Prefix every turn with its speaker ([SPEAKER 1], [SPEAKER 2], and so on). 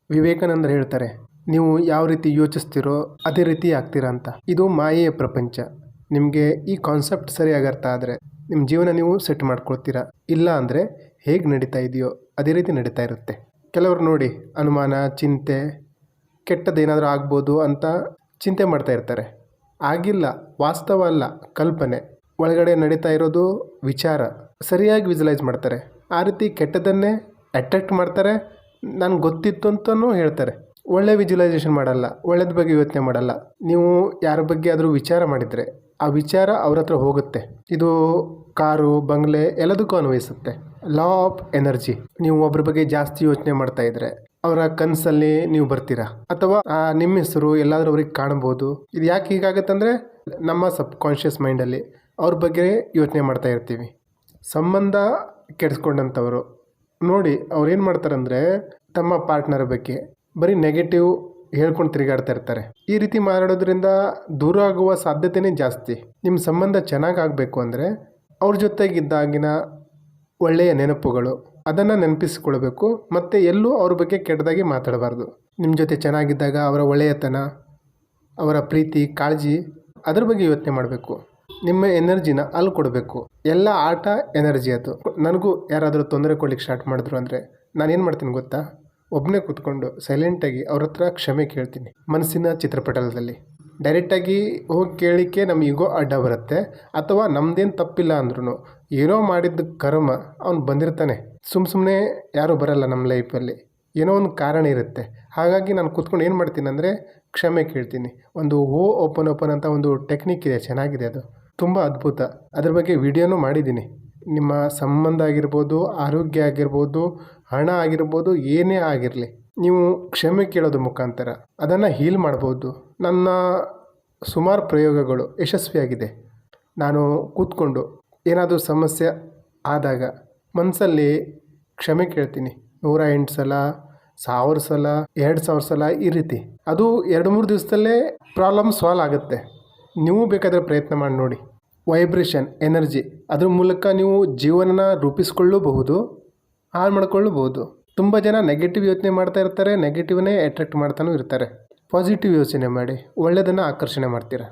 [SPEAKER 1] ವಿವೇಕಾನಂದರು ಹೇಳ್ತಾರೆ, ನೀವು ಯಾವ ರೀತಿ ಯೋಚಿಸ್ತೀರೋ ಅದೇ ರೀತಿ ಆಗ್ತೀರಾ ಅಂತ. ಇದು ಮಾಯೆಯ ಪ್ರಪಂಚ. ನಿಮಗೆ ಈ ಕಾನ್ಸೆಪ್ಟ್ ಸರಿಯಾಗಿ ಅರ್ಥ ಆದರೆ ನಿಮ್ಮ ಜೀವನ ನೀವು ಸೆಟ್ ಮಾಡ್ಕೊಳ್ತೀರಾ. ಇಲ್ಲ ಅಂದರೆ ಹೇಗೆ ನಡೀತಾ ಇದೆಯೋ ಅದೇ ರೀತಿ ನಡೀತಾ ಇರುತ್ತೆ. ಕೆಲವರು ನೋಡಿ ಅನುಮಾನ, ಚಿಂತೆ, ಕೆಟ್ಟದ್ದೇನಾದರೂ ಆಗ್ಬೋದು ಅಂತ ಚಿಂತೆ ಮಾಡ್ತಾ ಇರ್ತಾರೆ. ಆಗಿಲ್ಲ, ವಾಸ್ತವ ಅಲ್ಲ, ಕಲ್ಪನೆ. ಒಳಗಡೆ ನಡೀತಾ ಇರೋದು ವಿಚಾರ. ಸರಿಯಾಗಿ ವಿಜುವಲೈಸ್ ಮಾಡ್ತಾರೆ. ಆ ರೀತಿ ಕೆಟ್ಟದನ್ನೇ ಅಟ್ರಾಕ್ಟ್ ಮಾಡ್ತಾರೆ. ನನಗೆ ಗೊತ್ತಿತ್ತು ಅಂತಲೂ ಹೇಳ್ತಾರೆ. ಒಳ್ಳೆ ವಿಜುವಲೈಸೇಷನ್ ಮಾಡಲ್ಲ, ಒಳ್ಳೆದ ಬಗ್ಗೆ ಯೋಚನೆ ಮಾಡಲ್ಲ. ನೀವು ಯಾರ ಬಗ್ಗೆ ಆದರೂ ವಿಚಾರ ಮಾಡಿದರೆ ಆ ವಿಚಾರ ಅವ್ರ ಹತ್ರ ಹೋಗುತ್ತೆ. ಇದು ಕಾರು, ಬಂಗ್ಲೆ ಎಲ್ಲದಕ್ಕೂ ಅನ್ವಯಿಸುತ್ತೆ. Law of energy. ನೀವು ಒಬ್ಬರ ಬಗ್ಗೆ ಜಾಸ್ತಿ ಯೋಚನೆ ಮಾಡ್ತಾ ಇದ್ರೆ ಅವರ ಕನಸಲ್ಲಿ ನೀವು ಬರ್ತೀರಾ, ಅಥವಾ ನಿಮ್ಮ ಹೆಸರು ಎಲ್ಲಾದರೂ ಅವ್ರಿಗೆ ಕಾಣ್ಬೋದು. ಇದು ಯಾಕೆ ಹೀಗಾಗತ್ತಂದರೆ ನಮ್ಮ ಸಬ್ ಕಾನ್ಷಿಯಸ್ ಮೈಂಡಲ್ಲಿ ಅವ್ರ ಬಗ್ಗೆ ಯೋಚನೆ ಮಾಡ್ತಾ ಇರ್ತೀವಿ. ಸಂಬಂಧ ಕೆಡಿಸ್ಕೊಂಡಂಥವ್ರು ನೋಡಿ ಅವ್ರೇನು ಮಾಡ್ತಾರಂದರೆ ತಮ್ಮ ಪಾರ್ಟ್ನರ್ ಬಗ್ಗೆ ಬರೀ ನೆಗೆಟಿವ್ ಹೇಳ್ಕೊಂಡು ತಿರುಗಾಡ್ತಾ ಇರ್ತಾರೆ. ಈ ರೀತಿ ಮಾತಾಡೋದ್ರಿಂದ ದೂರ ಆಗುವ ಸಾಧ್ಯತೆಯೇ ಜಾಸ್ತಿ. ನಿಮ್ಮ ಸಂಬಂಧ ಚೆನ್ನಾಗಾಗಬೇಕು ಅಂದರೆ ಅವ್ರ ಜೊತೆಗಿದ್ದಾಗಿನ ಒಳ್ಳೆಯ ನೆನಪುಗಳು ಅದನ್ನು ನೆನಪಿಸ್ಕೊಳ್ಬೇಕು. ಮತ್ತು ಎಲ್ಲೂ ಅವ್ರ ಬಗ್ಗೆ ಕೆಟ್ಟದಾಗಿ ಮಾತಾಡಬಾರ್ದು. ನಿಮ್ಮ ಜೊತೆ ಚೆನ್ನಾಗಿದ್ದಾಗ ಅವರ ಒಳ್ಳೆಯತನ, ಅವರ ಪ್ರೀತಿ, ಕಾಳಜಿ ಅದ್ರ ಬಗ್ಗೆ ಯೋಚನೆ ಮಾಡಬೇಕು. ನಿಮ್ಮ ಎನರ್ಜಿನ ಅಲ್ಲಿ ಕೊಡಬೇಕು. ಎಲ್ಲ ಆಟ ಎನರ್ಜಿ ಅದು. ನನಗೂ ಯಾರಾದರೂ ತೊಂದರೆ ಕೊಡ್ಲಿಕ್ಕೆ ಸ್ಟಾರ್ಟ್ ಮಾಡಿದ್ರು ಅಂದರೆ ನಾನೇನು ಮಾಡ್ತೀನಿ ಗೊತ್ತಾ? ಒಬ್ಬನೇ ಕೂತ್ಕೊಂಡು ಸೈಲೆಂಟಾಗಿ ಅವ್ರ ಹತ್ರ ಕ್ಷಮೆ ಕೇಳ್ತೀನಿ. ಮನಸ್ಸಿನ ಚಿತ್ರಪಟಲದಲ್ಲಿ ಡೈರೆಕ್ಟಾಗಿ ಹೋಗಿ ಕೇಳಲಿಕ್ಕೆ ನಮ್ಮ ಈಗೋ ಅಡ್ಡ ಬರುತ್ತೆ. ಅಥವಾ ನಮ್ಮದೇನು ತಪ್ಪಿಲ್ಲ ಅಂದ್ರೂ ಏನೋ ಮಾಡಿದ್ದ ಕರ್ಮ ಅವ್ನು ಬಂದಿರ್ತಾನೆ. ಸುಮ್ಮನೆ ಯಾರೂ ಬರಲ್ಲ ನಮ್ಮ ಲೈಫಲ್ಲಿ, ಏನೋ ಒಂದು ಕಾರಣ ಇರುತ್ತೆ. ಹಾಗಾಗಿ ನಾನು ಕೂತ್ಕೊಂಡು ಏನು ಮಾಡ್ತೀನಿ ಅಂದರೆ ಕ್ಷಮೆ ಕೇಳ್ತೀನಿ. ಒಂದು ಓಪನ್ ಅಂತ ಒಂದು ಟೆಕ್ನಿಕ್ ಇದೆ, ಚೆನ್ನಾಗಿದೆ, ಅದು ತುಂಬ ಅದ್ಭುತ. ಅದ್ರ ಬಗ್ಗೆ ವಿಡಿಯೋನೂ ಮಾಡಿದ್ದೀನಿ. ನಿಮ್ಮ ಸಂಬಂಧ ಆಗಿರ್ಬೋದು, ಆರೋಗ್ಯ ಆಗಿರ್ಬೋದು, ಹಣ ಆಗಿರ್ಬೋದು, ಏನೇ ಆಗಿರಲಿ ನೀವು ಕ್ಷಮೆ ಕೇಳೋದ್ರ ಮುಖಾಂತರ ಅದನ್ನು ಹೀಲ್ ಮಾಡ್ಬೋದು. ನನ್ನ ಸುಮಾರು ಪ್ರಯೋಗಗಳು ಯಶಸ್ವಿಯಾಗಿದೆ. ನಾನು ಕೂತ್ಕೊಂಡು ಏನಾದರೂ ಸಮಸ್ಯೆ ಆದಾಗ ಮನಸ್ಸಲ್ಲಿ ಕ್ಷಮೆ ಕೇಳ್ತೀನಿ. 108 ಸಲ, 1000 ಸಲ, 2000 ಸಲ, ಈ ರೀತಿ. ಅದು 2-3 ದಿವಸದಲ್ಲೇ ಪ್ರಾಬ್ಲಮ್ ಸಾಲ್ವ್ ಆಗುತ್ತೆ. ನೀವು ಬೇಕಾದರೆ ಪ್ರಯತ್ನ ಮಾಡಿ ನೋಡಿ. ವೈಬ್ರೇಷನ್, ಎನರ್ಜಿ, ಅದ್ರ ಮೂಲಕ ನೀವು ಜೀವನನ ರೂಪಿಸ್ಕೊಳ್ಳಬಹುದು, ಹಾಳು ಮಾಡ್ಕೊಳ್ಳಬಹುದು. ತುಂಬ ಜನ ನೆಗೆಟಿವ್ ಯೋಚನೆ ಮಾಡ್ತಾ ಇರ್ತಾರೆ, ನೆಗೆಟಿವ್ನೇ ಅಟ್ರಾಕ್ಟ್ ಮಾಡ್ತಾನೂ ಇರ್ತಾರೆ. ಪಾಸಿಟಿವ್ ಯೋಚನೆ ಮಾಡಿ, ಒಳ್ಳೆಯದನ್ನು ಆಕರ್ಷಣೆ ಮಾಡ್ತೀರಾ.